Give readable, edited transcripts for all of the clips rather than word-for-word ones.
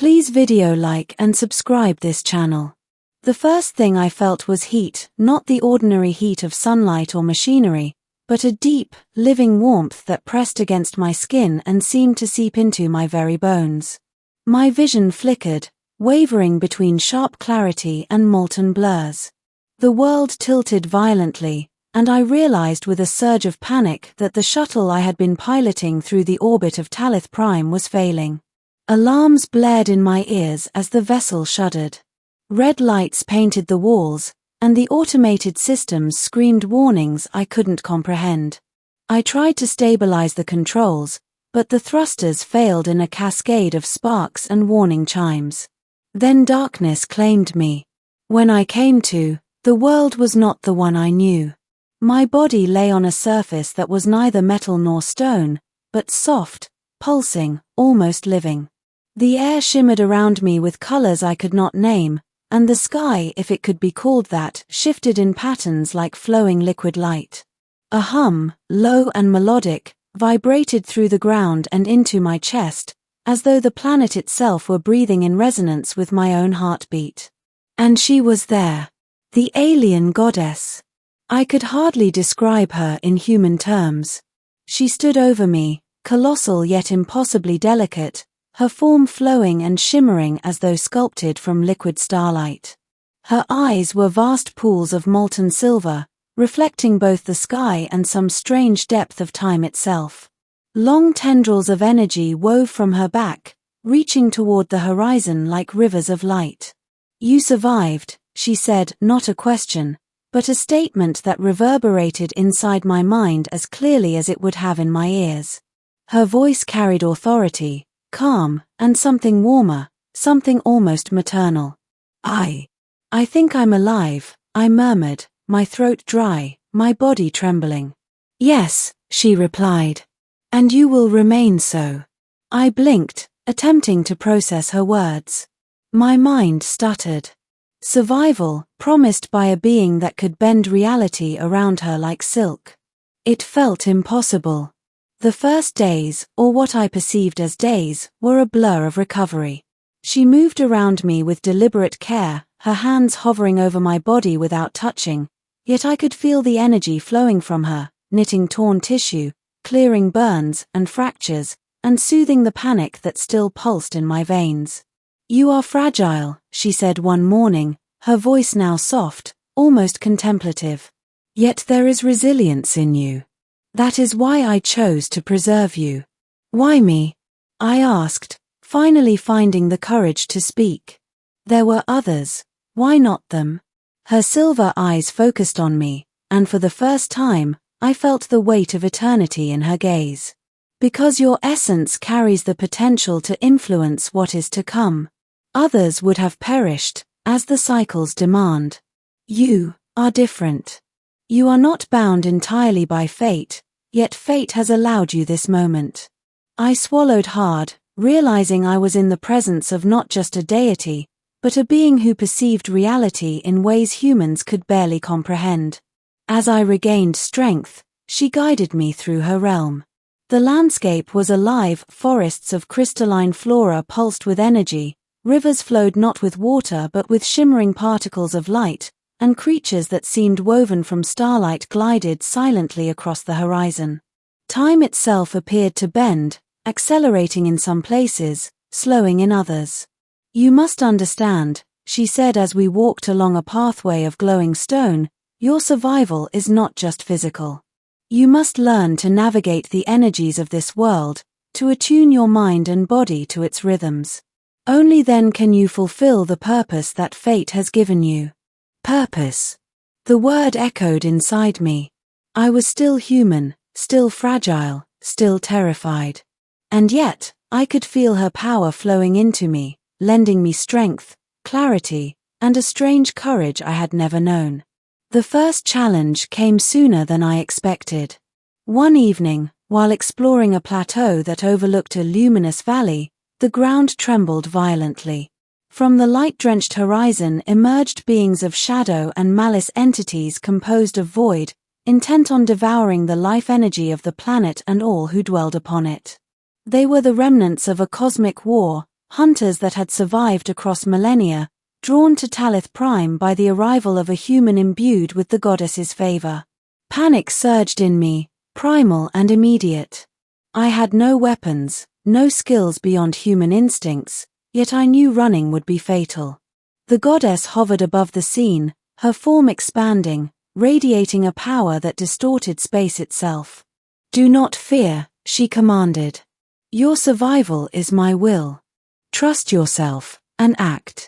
Please video like and subscribe this channel. The first thing I felt was heat, not the ordinary heat of sunlight or machinery, but a deep, living warmth that pressed against my skin and seemed to seep into my very bones. My vision flickered, wavering between sharp clarity and molten blurs. The world tilted violently, and I realized with a surge of panic that the shuttle I had been piloting through the orbit of Talith Prime was failing. Alarms blared in my ears as the vessel shuddered. Red lights painted the walls, and the automated systems screamed warnings I couldn't comprehend. I tried to stabilize the controls, but the thrusters failed in a cascade of sparks and warning chimes. Then darkness claimed me. When I came to, the world was not the one I knew. My body lay on a surface that was neither metal nor stone, but soft, pulsing, almost living. The air shimmered around me with colors I could not name, and the sky, if it could be called that, shifted in patterns like flowing liquid light. A hum, low and melodic, vibrated through the ground and into my chest, as though the planet itself were breathing in resonance with my own heartbeat. And she was there. The alien goddess. I could hardly describe her in human terms. She stood over me, colossal yet impossibly delicate, her form flowing and shimmering as though sculpted from liquid starlight. Her eyes were vast pools of molten silver, reflecting both the sky and some strange depth of time itself. Long tendrils of energy wove from her back, reaching toward the horizon like rivers of light. "You survived," she said, not a question, but a statement that reverberated inside my mind as clearly as it would have in my ears. Her voice carried authority, calm, and something warmer, something almost maternal. I think I'm alive," I murmured, my throat dry, my body trembling. "Yes," she replied. "And you will remain so." I blinked, attempting to process her words. My mind stuttered. Survival, promised by a being that could bend reality around her like silk. It felt impossible. The first days, or what I perceived as days, were a blur of recovery. She moved around me with deliberate care, her hands hovering over my body without touching, yet I could feel the energy flowing from her, knitting torn tissue, clearing burns and fractures, and soothing the panic that still pulsed in my veins. "You are fragile," she said one morning, her voice now soft, almost contemplative. "Yet there is resilience in you. That is why I chose to preserve you." "Why me?" I asked, finally finding the courage to speak. "There were others. Why not them?" Her silver eyes focused on me, and for the first time, I felt the weight of eternity in her gaze. "Because your essence carries the potential to influence what is to come. Others would have perished, as the cycles demand. You are different. You are not bound entirely by fate, yet fate has allowed you this moment." I swallowed hard, realizing I was in the presence of not just a deity, but a being who perceived reality in ways humans could barely comprehend. As I regained strength, she guided me through her realm. The landscape was alive, forests of crystalline flora pulsed with energy, rivers flowed not with water but with shimmering particles of light, and creatures that seemed woven from starlight glided silently across the horizon. Time itself appeared to bend, accelerating in some places, slowing in others. "You must understand," she said as we walked along a pathway of glowing stone, "your survival is not just physical. You must learn to navigate the energies of this world, to attune your mind and body to its rhythms. Only then can you fulfill the purpose that fate has given you." Purpose. The word echoed inside me. I was still human, still fragile, still terrified. And yet, I could feel her power flowing into me, lending me strength, clarity, and a strange courage I had never known. The first challenge came sooner than I expected. One evening, while exploring a plateau that overlooked a luminous valley, the ground trembled violently. From the light-drenched horizon emerged beings of shadow and malice, entities composed of void, intent on devouring the life energy of the planet and all who dwelled upon it. They were the remnants of a cosmic war, hunters that had survived across millennia, drawn to Talith Prime by the arrival of a human imbued with the goddess's favor. Panic surged in me, primal and immediate. I had no weapons, no skills beyond human instincts, yet I knew running would be fatal. The goddess hovered above the scene, her form expanding, radiating a power that distorted space itself. "Do not fear," she commanded. "Your survival is my will. Trust yourself, and act."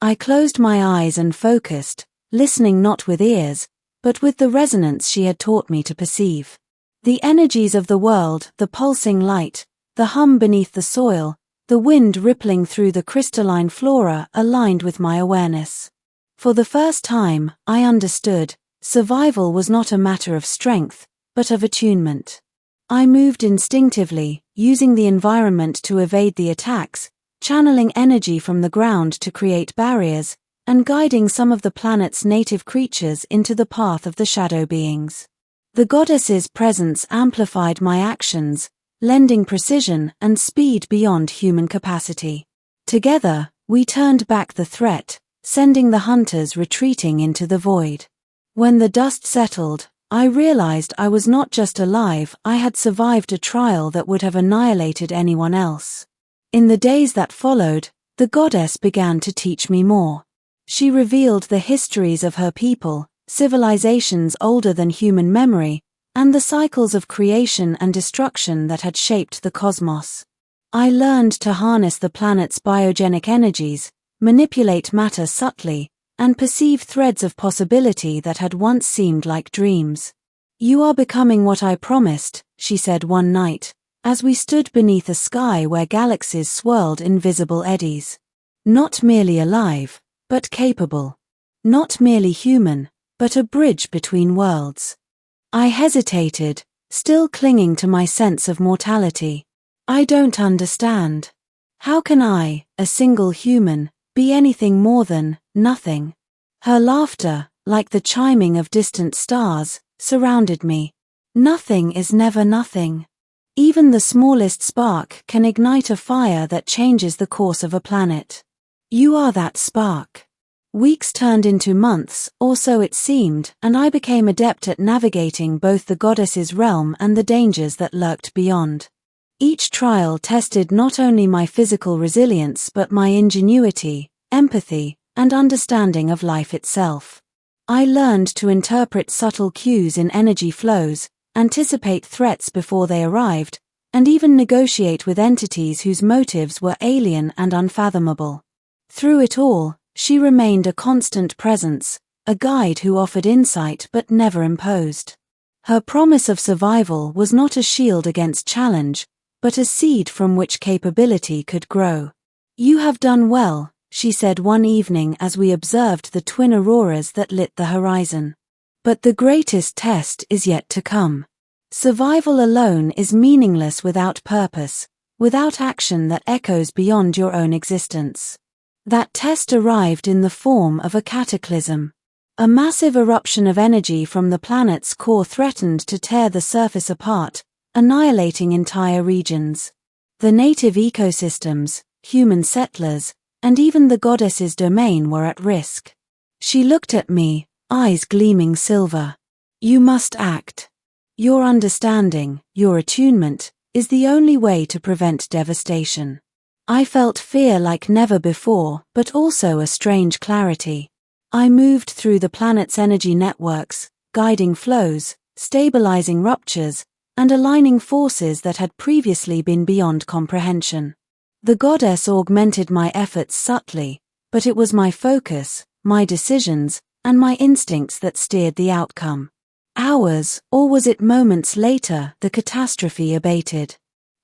I closed my eyes and focused, listening not with ears, but with the resonance she had taught me to perceive. The energies of the world, the pulsing light, the hum beneath the soil, the wind rippling through the crystalline flora aligned with my awareness. For the first time, I understood, survival was not a matter of strength, but of attunement. I moved instinctively, using the environment to evade the attacks, channeling energy from the ground to create barriers, and guiding some of the planet's native creatures into the path of the shadow beings. The goddess's presence amplified my actions, lending precision and speed beyond human capacity. Together, we turned back the threat, sending the hunters retreating into the void. When the dust settled, I realized I was not just alive, I had survived a trial that would have annihilated anyone else. In the days that followed, the goddess began to teach me more. She revealed the histories of her people, civilizations older than human memory, and the cycles of creation and destruction that had shaped the cosmos. I learned to harness the planet's biogenic energies, manipulate matter subtly, and perceive threads of possibility that had once seemed like dreams. "You are becoming what I promised," she said one night, as we stood beneath a sky where galaxies swirled in visible eddies. "Not merely alive, but capable. Not merely human, but a bridge between worlds." I hesitated, still clinging to my sense of mortality. "I don't understand. How can I, a single human, be anything more than nothing?" Her laughter, like the chiming of distant stars, surrounded me. Nothing is never nothing. Even the smallest spark can ignite a fire that changes the course of a planet. You are that spark. Weeks turned into months, or so it seemed, and I became adept at navigating both the goddess's realm and the dangers that lurked beyond. Each trial tested not only my physical resilience but my ingenuity, empathy, and understanding of life itself. I learned to interpret subtle cues in energy flows, anticipate threats before they arrived, and even negotiate with entities whose motives were alien and unfathomable. Through it all, she remained a constant presence, a guide who offered insight but never imposed. Her promise of survival was not a shield against challenge, but a seed from which capability could grow. "You have done well," she said one evening as we observed the twin auroras that lit the horizon. "But the greatest test is yet to come. Survival alone is meaningless without purpose, without action that echoes beyond your own existence." That test arrived in the form of a cataclysm. A massive eruption of energy from the planet's core threatened to tear the surface apart, annihilating entire regions. The native ecosystems, human settlers, and even the goddess's domain were at risk. She looked at me, eyes gleaming silver. "You must act. Your understanding, your attunement, is the only way to prevent devastation." I felt fear like never before, but also a strange clarity. I moved through the planet's energy networks, guiding flows, stabilizing ruptures, and aligning forces that had previously been beyond comprehension. The goddess augmented my efforts subtly, but it was my focus, my decisions, and my instincts that steered the outcome. Hours, or was it moments later, the catastrophe abated.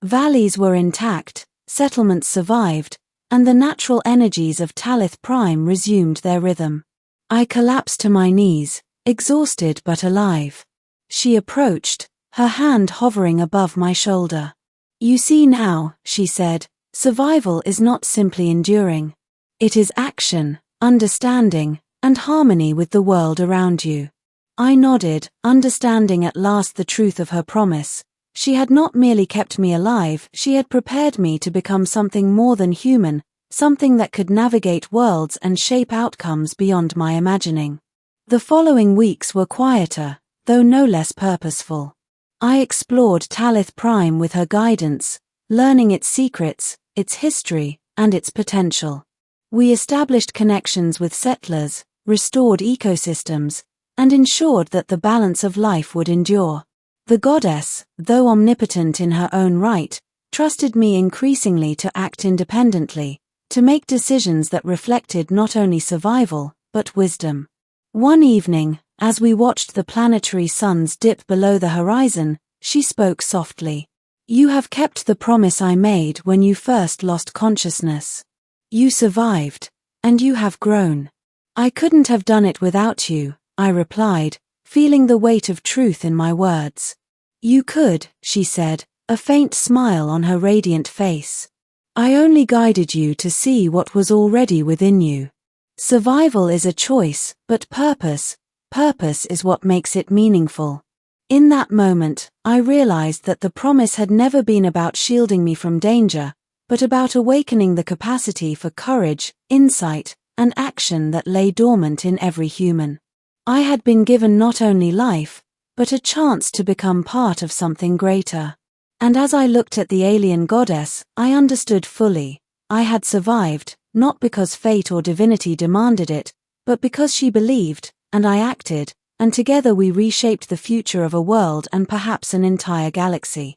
Valleys were intact, settlements survived, and the natural energies of Talith Prime resumed their rhythm. I collapsed to my knees, exhausted but alive. She approached, her hand hovering above my shoulder. "You see now," she said, "survival is not simply enduring. It is action, understanding, and harmony with the world around you." I nodded, understanding at last the truth of her promise. She had not merely kept me alive, she had prepared me to become something more than human, something that could navigate worlds and shape outcomes beyond my imagining. The following weeks were quieter, though no less purposeful. I explored Talith Prime with her guidance, learning its secrets, its history, and its potential. We established connections with settlers, restored ecosystems, and ensured that the balance of life would endure. The goddess, though omnipotent in her own right, trusted me increasingly to act independently, to make decisions that reflected not only survival, but wisdom. One evening, as we watched the planetary suns dip below the horizon, she spoke softly. "You have kept the promise I made when you first lost consciousness. You survived, and you have grown." "I couldn't have done it without you," I replied, feeling the weight of truth in my words. "You could," she said, a faint smile on her radiant face. "I only guided you to see what was already within you. Survival is a choice, but purpose is what makes it meaningful." In that moment, I realized that the promise had never been about shielding me from danger, but about awakening the capacity for courage, insight, and action that lay dormant in every human. I had been given not only life, but a chance to become part of something greater. And as I looked at the alien goddess, I understood fully. I had survived, not because fate or divinity demanded it, but because she believed, and I acted, and together we reshaped the future of a world and perhaps an entire galaxy.